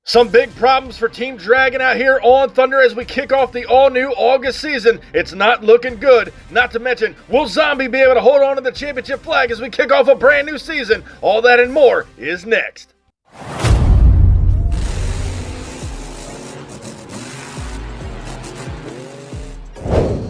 Some big problems for Team Dragon out here on Thunder as we kick off the all-new August season. It's not looking good. Not to mention, will Zombie be able to hold on to the championship flag as we kick off a brand new season? All that and more is next.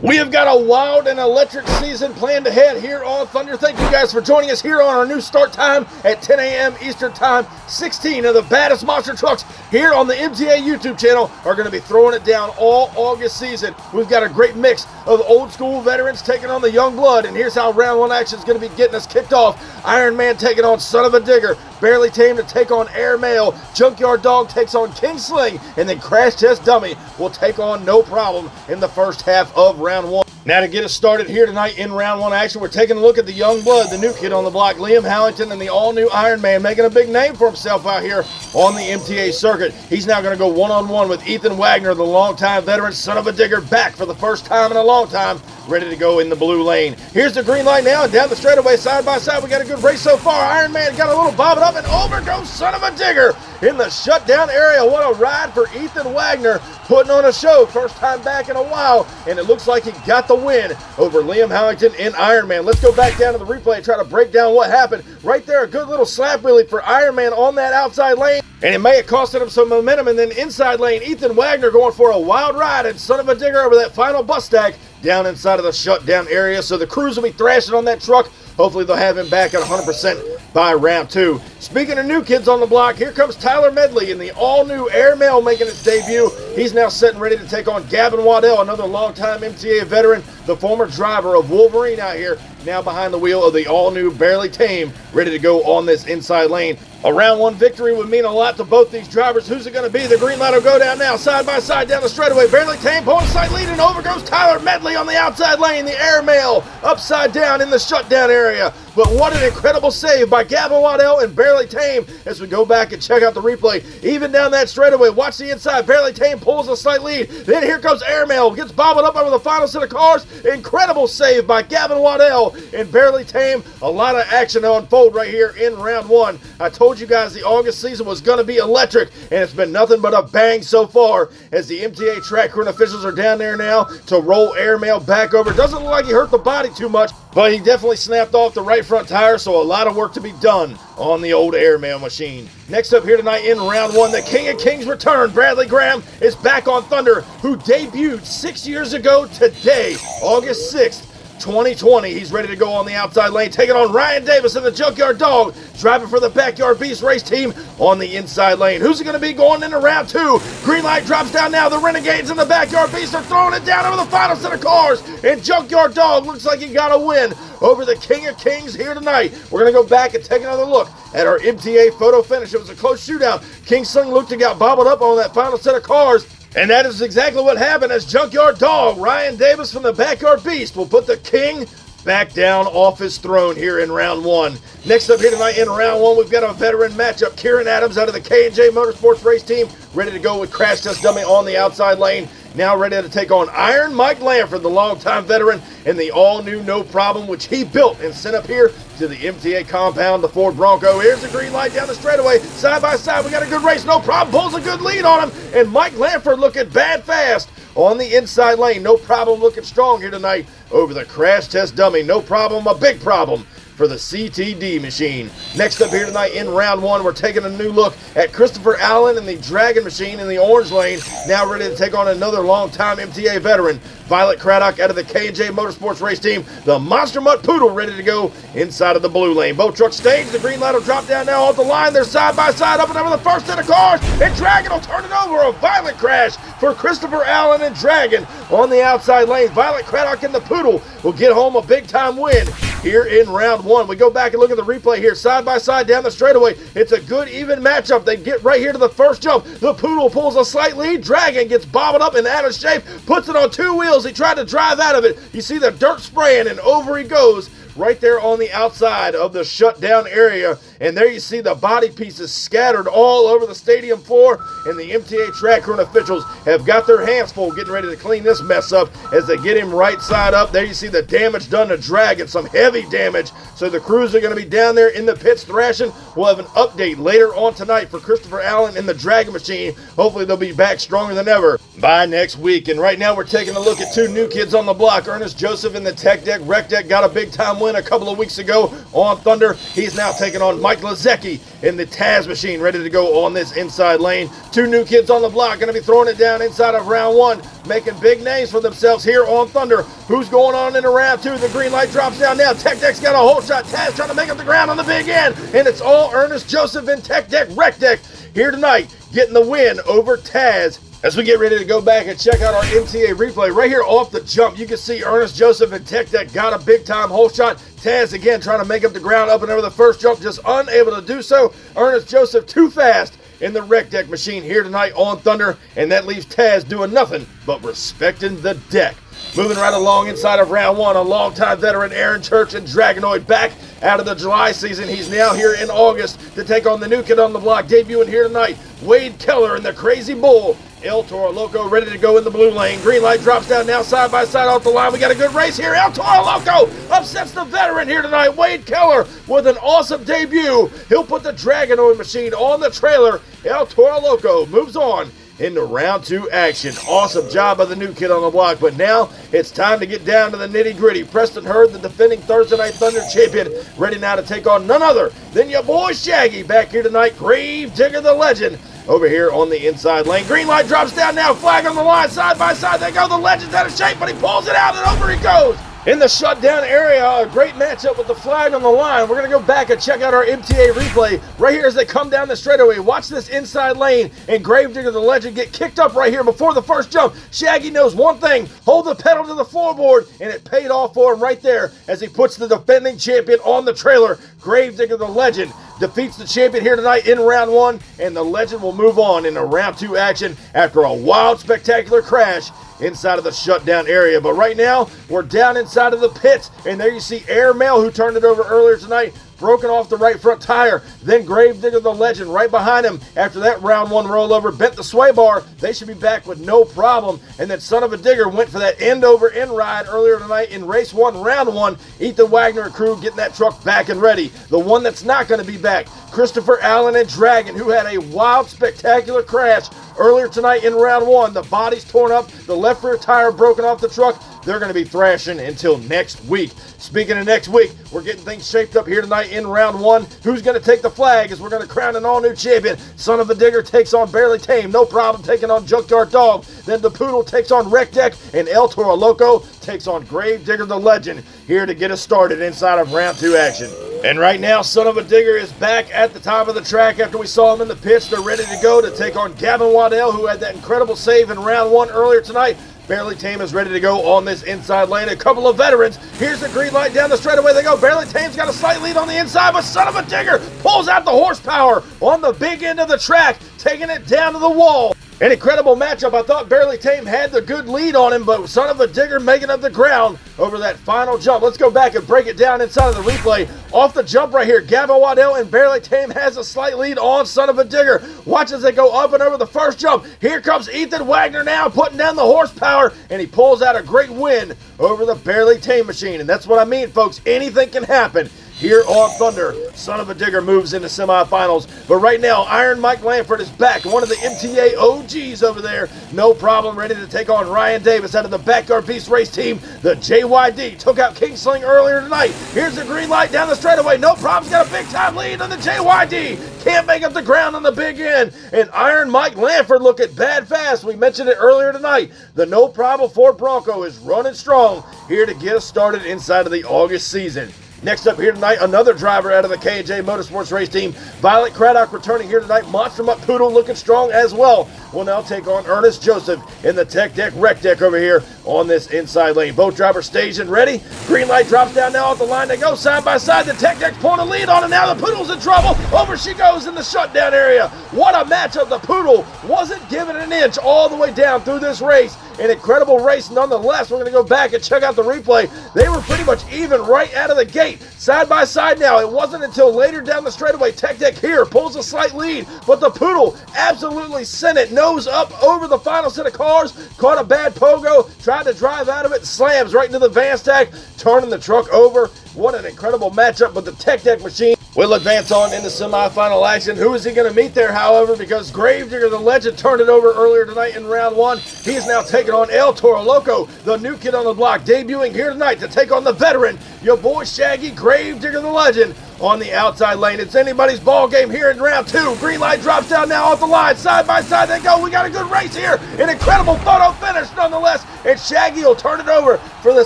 We have got a wild and electric season planned ahead here on Thunder. Thank you guys for joining us here on our new start time at 10 a.m. Eastern Time. 16 of the baddest monster trucks here on the MTA YouTube channel are going to be throwing it down all August season. We've got a great mix of old school veterans taking on the young blood, and here's how round one action is going to be getting us kicked off. Iron Man taking on Son of a Digger. Barely Tamed to take on 𝐿𝐴 Junkyard Dog takes on 𝐾𝐨, and then Crash Test Dummy will take on No Problem in the first half of round one. Now to get us started here tonight in round one action, we're taking a look at the young blood, the new kid on the block, Liam Howington, and the all-new Iron Man, making a big name for himself out here on the MTA circuit. He's now going to go one-on-one with Ethan Wagner, the longtime veteran Son of a Digger, back for the first time in a long time, ready to go in the blue lane. Here's the green light now, and down the straightaway, side by side, we got a good race so far. Iron Man got a little bob it up, and over goes Son of a Digger in the shutdown area. What a ride for Ethan Wagner, putting on a show, first time back in a while, and it looks like he got the win over Liam Howington in Iron Man. Let's go back down to the replay and try to break down what happened. Right there, a good little slap wheelie for Iron Man on that outside lane, and it may have costed him some momentum. And then inside lane, Ethan Wagner going for a wild ride, and Son of a Digger over that final bus stack down inside of the shutdown area. So the crews will be thrashing on that truck. Hopefully they'll have him back at 100% by round two. Speaking of new kids on the block, here comes Tyler Medley in the all-new 𝐿𝐴 making its debut. He's now set and ready to take on Gavin Waddell, another longtime MTA veteran, the former driver of Wolverine out here, now behind the wheel of the all-new Barely Tamed, ready to go on this inside lane. A round one victory would mean a lot to both these drivers. Who's it going to be? The green light will go down now, side by side down the straightaway. Barely Tamed pulling side lead, and over goes Tyler Medley on the outside lane. The 𝐿𝐴 upside down in the shutdown area. But what an incredible save by Gavin Waddell and Barely Tamed as we go back and check out the replay. Even down that straightaway, watch the inside. Barely Tamed pulls a slight lead. Then here comes 𝐿𝐴, gets bobbled up over the final set of cars. Incredible save by Gavin Waddell and Barely Tamed. A lot of action to unfold right here in round one. I told you guys the August season was going to be electric, and it's been nothing but a bang so far as the MTA track crew and officials are down there now to roll 𝐿𝐴 back over. Doesn't look like he hurt the body too much, but he definitely snapped off the right front tire, so a lot of work to be done on the old 𝐿𝐴 machine. Next up here tonight in round one, the King of Kings return. Bradley Graham is back on Thunder, who debuted 6 years ago today, August 6th. 2020. He's ready to go on the outside lane, taking on Ryan Davis and the Junkyard Dog, driving for the Backyard Beast race team on the inside lane. Who's it going to be going into round two? Green light drops down now. The Renegades and the Backyard Beast are throwing it down over the final set of cars, and Junkyard Dog looks like he got a win over the King of Kings here tonight. We're going to go back and take another look at our MTA photo finish. It was a close shootout. 𝐾𝐨 looked to get bobbled up on that final set of cars, and that is exactly what happened as Junkyard Dog, Ryan Davis from the Backyard Beast, will put the King back down off his throne here in round one. Next up here tonight in round one, we've got a veteran matchup. Kieran Adams out of the K&J Motorsports race team, ready to go with Crash Test Dummy on the outside lane. Now ready to take on Iron Mike Lanford, the longtime veteran, in the all-new No Problem, which he built and sent up here to the MTA compound, the Ford Bronco. Here's the green light down the straightaway. Side by side, we got a good race. No Problem pulls a good lead on him, and Mike Lanford looking bad fast on the inside lane. No Problem looking strong here tonight over the Crash Test Dummy. No Problem, a big problem for the CTD machine. Next up here tonight in round one, we're taking a new look at Christopher Allen and the Dragon machine in the orange lane, now ready to take on another longtime MTA veteran, Violet Craddock out of the K&J Motorsports race team, the Monster Mutt Poodle, ready to go inside of the blue lane. Both trucks stage, the green light will drop down now off the line. They're side by side up and over the first set of cars, and Dragon will turn it over. A violent crash for Christopher Allen and Dragon on the outside lane. Violet Craddock and the Poodle will get home a big time win here in round one. We go back and look at the replay here, side by side down the straightaway. It's a good even matchup. They get right here to the first jump. The Poodle pulls a slight lead. Dragon gets bobbled up and out of shape, puts it on two wheels. He tried to drive out of it. You see the dirt spraying, and over he goes right there on the outside of the shutdown area. And there you see the body pieces scattered all over the stadium floor, and the MTA track crew and officials have got their hands full getting ready to clean this mess up as they get him right side up. There you see the damage done to Dragon, some heavy damage. So the crews are going to be down there in the pits thrashing. We'll have an update later on tonight for Christopher Allen and the Dragon Machine. Hopefully they'll be back stronger than ever by next week. And right now we're taking a look at two new kids on the block. Ernest Joseph in the Tech Deck Rec Deck got a big time win a couple of weeks ago on Thunder. He's now taking on Mike Laszecki in the Taz Machine, ready to go on this inside lane. Two new kids on the block going to be throwing it down inside of round one, making big names for themselves here on Thunder. Who's going on in round two? The green light drops down now. Tech Deck's got a hole shot. Taz trying to make up the ground on the big end, and it's all Ernest Joseph in Tech Deck Rec Deck here tonight, getting the win over Taz. As we get ready to go back and check out our MTA replay, right here off the jump, you can see Ernest Joseph and Tech Deck got a big-time hole shot. Taz, again, trying to make up the ground up and over the first jump, just unable to do so. Ernest Joseph too fast in the Rec Deck Machine here tonight on Thunder, and that leaves Taz doing nothing but respecting the deck. Moving right along inside of round one, a longtime veteran, Aaron Church and Dragonoid back out of the July season. He's now here in August to take on the new kid on the block, debuting here tonight, Wade Keller and the Crazy Bull. El Toro Loco ready to go in the blue lane. Green light drops down now side by side off the line. We got a good race here. El Toro Loco upsets the veteran here tonight, Wade Keller, with an awesome debut. He'll put the Dragonoid Machine on the trailer. El Toro Loco moves on into round two action. Awesome job by the new kid on the block, but now it's time to get down to the nitty gritty. Preston Hurd, the defending Thursday Night Thunder champion, ready now to take on none other than your boy Shaggy back here tonight. Gravedigger the Legend over here on the inside lane. Green light drops down now, flag on the line, side by side they go. The Legend's out of shape, but he pulls it out and over he goes. In the shutdown area, a great matchup with the flag on the line. We're going to go back and check out our MTA replay right here as they come down the straightaway. Watch this inside lane and Gravedigger the Legend get kicked up right here before the first jump. Shaggy knows one thing, hold the pedal to the floorboard, and it paid off for him right there as he puts the defending champion on the trailer. Gravedigger the Legend defeats the champion here tonight in round one, and the Legend will move on into round two action after a wild, spectacular crash inside of the shutdown area. But right now, we're down inside of the pits, and there you see Airmail, who turned it over earlier tonight, broken off the right front tire. Then Gravedigger the Legend right behind him after that round one rollover, bent the sway bar. They should be back with no problem. And then Son of a Digger went for that end over end ride earlier tonight in race one, round one. Ethan Wagner and crew getting that truck back and ready. The one that's not going to be back, Christopher Allen and Dragon, who had a wild, spectacular crash earlier tonight in round one. The body's torn up, the left rear tire broken off the truck. They're going to be thrashing until next week. Speaking of next week, we're getting things shaped up here tonight in round one. Who's going to take the flag as we're going to crown an all-new champion? Son of a Digger takes on Barely Tame, no problem, taking on Junkyard Dog. Then the Poodle takes on Rec Deck, and El Toro Loco takes on Gravedigger the Legend, here to get us started inside of round two action. And right now, Son of a Digger is back at the top of the track after we saw him in the pits. They're ready to go to take on Gavin Waddell, who had that incredible save in round one earlier tonight. Barely Tame is ready to go on this inside lane. A couple of veterans. Here's the green light down the straightaway they go. Barely Tame's got a slight lead on the inside, but Son of a Digger pulls out the horsepower on the big end of the track, taking it down to the wall. An incredible matchup. I thought Barely Tame had the good lead on him, but Son of a Digger making up the ground over that final jump. Let's go back and break it down inside of the replay. Off the jump right here, Gavin Waddell and Barely Tame has a slight lead on Son of a Digger. Watch as they go up and over the first jump. Here comes Ethan Wagner now putting down the horsepower, and he pulls out a great win over the Barely Tame Machine. And that's what I mean, folks. Anything can happen here on Thunder. Son of a Digger moves into semifinals. But right now, Iron Mike Lanford is back. One of the MTA OGs over there. No problem, ready to take on Ryan Davis out of the Backyard Beast race team. The JYD took out King Sling earlier tonight. Here's the green light down the straightaway. No problem, got a big time lead on the JYD. Can't make up the ground on the big end. And Iron Mike Lanford looking bad fast. We mentioned it earlier tonight. The No Problem Ford Bronco is running strong here to get us started inside of the August season. Next up here tonight, another driver out of the K&J Motorsports race team. Violet Craddock returning here tonight. Monster Mutt Poodle looking strong as well. Will now take on Ernest Joseph in the Tech Deck Rec Deck over here on this inside lane. Both drivers staged and ready. Green light drops down now off the line. They go side by side. The Tech Deck's pulling a lead on, and now the Poodle's in trouble. Over she goes in the shutdown area. What a matchup. The Poodle wasn't not giving an inch all the way down through this race. An incredible race nonetheless. We're going to go back and check out the replay. They were pretty much even right out of the gate. Side by side now. It wasn't until later down the straightaway. Tech here pulls a slight lead, but the Poodle absolutely sent it nose up over the final set of cars. Caught a bad pogo, tried to drive out of it, slams right into the van stack, turning the truck over. What an incredible matchup with the Tech machine. We'll advance on into semifinal action. Who is he going to meet there, however, because 𝐸𝐵 the legend turned it over earlier tonight in round one. He is now taking on 𝐿 the new kid on the block, debuting here tonight to take on the veteran, your boy Shaggy, 𝐸𝐵 the legend, on the outside lane. It's anybody's ball game here in round two. Green light drops down now off the line. Side by side they go. We got a good race here. An incredible photo finish nonetheless. And Shaggy will turn it over for the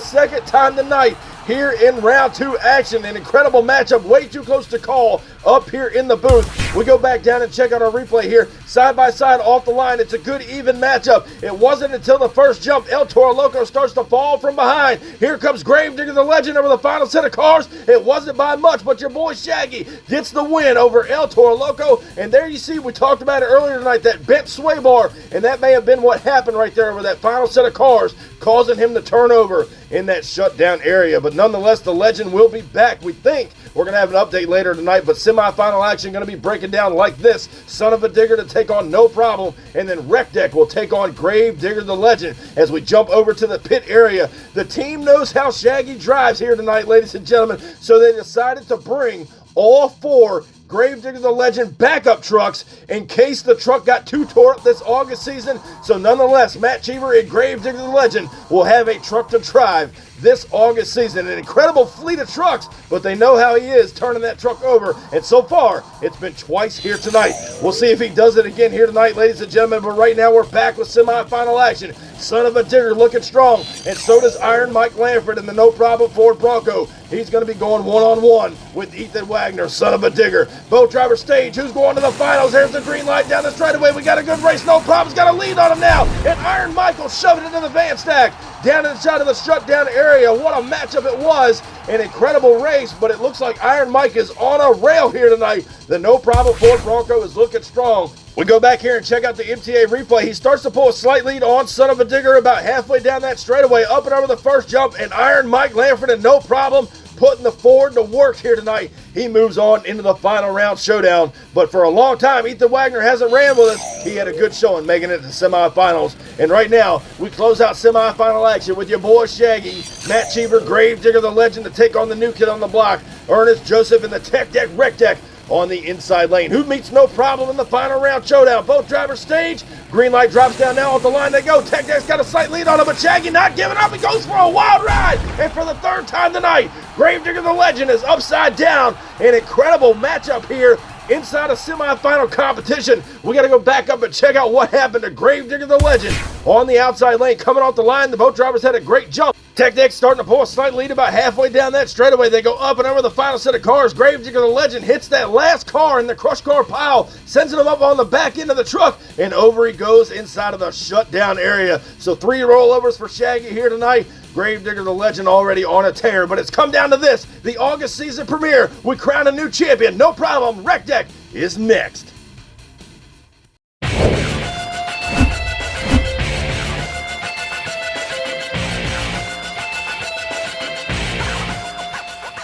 second time tonight here in round two action. An incredible matchup, way too close to call up here in the booth. We go back down and check out our replay here. Side by side off the line. It's a good even matchup. It wasn't until the first jump 𝐿 starts to fall from behind. Here comes 𝐸𝐵 the legend over the final set of cars. It wasn't by much, but your boy Shaggy gets the win over 𝐿. And there you see, we talked about it earlier tonight, that bent sway bar, and that may have been what happened right there over that final set of cars, causing him to turn over in that shutdown area. But nonetheless, the legend will be back. We think we're going to have an update later tonight, but semifinal action going to be breaking down like this. Son of a Digger to take on No Problem, and then 𝐸𝐵 will take on 𝐸𝐵 the legend as we jump over to the pit area. The team knows how Shaggy drives here tonight, ladies and gentlemen, so they decided to bring all four 𝐸𝐵 the legend backup trucks in case the truck got too tore up this August season. So nonetheless, Matt Cheever and 𝐸𝐵 the legend will have a truck to drive this August season. An incredible fleet of trucks, but they know how he is turning that truck over, and so far it's been twice here tonight. We'll see if he does it again here tonight, ladies and gentlemen, but right now we're back with semifinal action. Son of a Digger looking strong, and so does Iron Mike Lanford in the No Problem Ford Bronco. He's going to be going one-on-one with Ethan Wagner, Son of a Digger. Both driver stage, who's going to the finals? There's the green light down the straightaway. We got a good race. No Problem's got a lead on him now, and Iron Michael shoving it into the van stack down inside of the shutdown area. What a matchup it was. An incredible race, but it looks like Iron Mike is on a rail here tonight. The No Problem Ford Bronco is looking strong. We go back here and check out the MTA replay. He starts to pull a slight lead on Son of a Digger about halfway down that straightaway, up and over the first jump, and Iron Mike Lanford and No Problem putting the Ford to work here tonight. He moves on into the final round showdown, but for a long time, Ethan Wagner hasn't ran with us. He had a good showing making it to the semifinals, and right now, we close out semifinal action with your boy Shaggy, Matt Cheever, 𝐸𝐵 the legend to take on the new kid on the block, Ernest Joseph in the 𝐸𝐵 on the inside lane. Who meets No Problem in the final round showdown? Both drivers stage. Green light drops down now off the line they go. 𝐸𝐵's got a slight lead on him, but Shaggy not giving up. He goes for a wild ride. And for the third time tonight, 𝐸𝐵 the legend is upside down. An incredible matchup here inside a semifinal competition. We got to go back up and check out what happened to 𝐸𝐵 the legend on the outside lane. Coming off the line, the boat drivers had a great jump. 𝐸𝐵 starting to pull a slight lead about halfway down that straightaway. They go up and over the final set of cars. 𝐸𝐵 the legend hits that last car in the crush car pile, sends him up on the back end of the truck, and over he goes inside of the shutdown area. So 3 rollovers for Shaggy here tonight. 𝐸𝐵 the legend already on a tear, but it's come down to this. The August season premiere. We crown a new champion. No Problem. 𝐸𝐵 is next.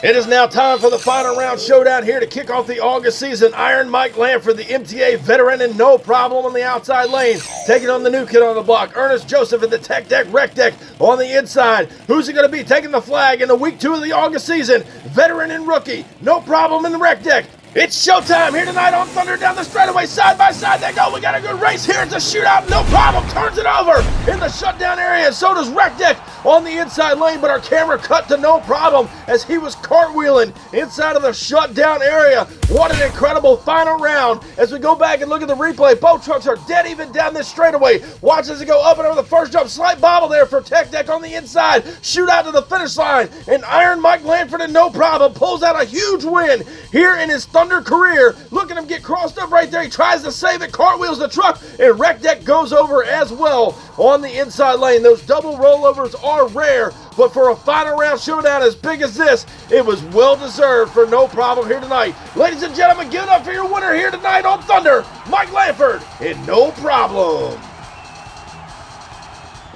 It is now time for the final round showdown here to kick off the August season. Iron Mike Lanford, the MTA veteran and No Problem on the outside lane, taking on the new kid on the block, Ernest Joseph in the 𝐸𝐵 on the inside. Who's it going to be taking the flag in the week 2 of the August season? Veteran and rookie, No Problem in the 𝐸𝐵. It's showtime here tonight on Thunder down the straightaway. Side by side they go. We got a good race here. It's a shootout. No Problem turns it over in the shutdown area. So does 𝐸𝐵 on the inside lane, but our camera cut to No Problem as he was cartwheeling inside of the shutdown area. What an incredible final round. As we go back and look at the replay, both trucks are dead even down this straightaway. Watch as they go up and over the first jump. Slight bobble there for 𝐸𝐵 on the inside. Shootout to the finish line, and Iron Mike Lanford and No Problem pulls out a huge win here in his Thunder career. Look at him get crossed up right there. He tries to save it, cartwheels the truck, and 𝐸𝐵 goes over as well on the inside lane. Those double rollovers are rare, but for a final round showdown as big as this, it was well deserved for No Problem here tonight. Ladies and gentlemen, give it up for your winner here tonight on Thunder, Mike Lanford and No Problem.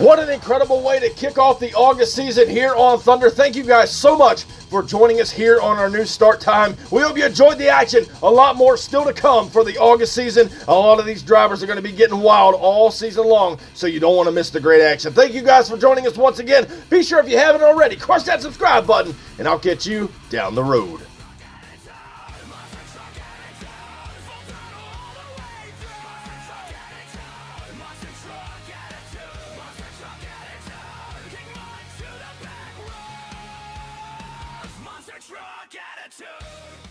What an incredible way to kick off the August season here on Thunder. Thank you guys so much for joining us here on our new start time. We hope you enjoyed the action. A lot more still to come for the August season. A lot of these drivers are going to be getting wild all season long, so you don't want to miss the great action. Thank you guys for joining us once again. Be sure if you haven't already, crush that subscribe button, and I'll catch you down the road. Truck attitude.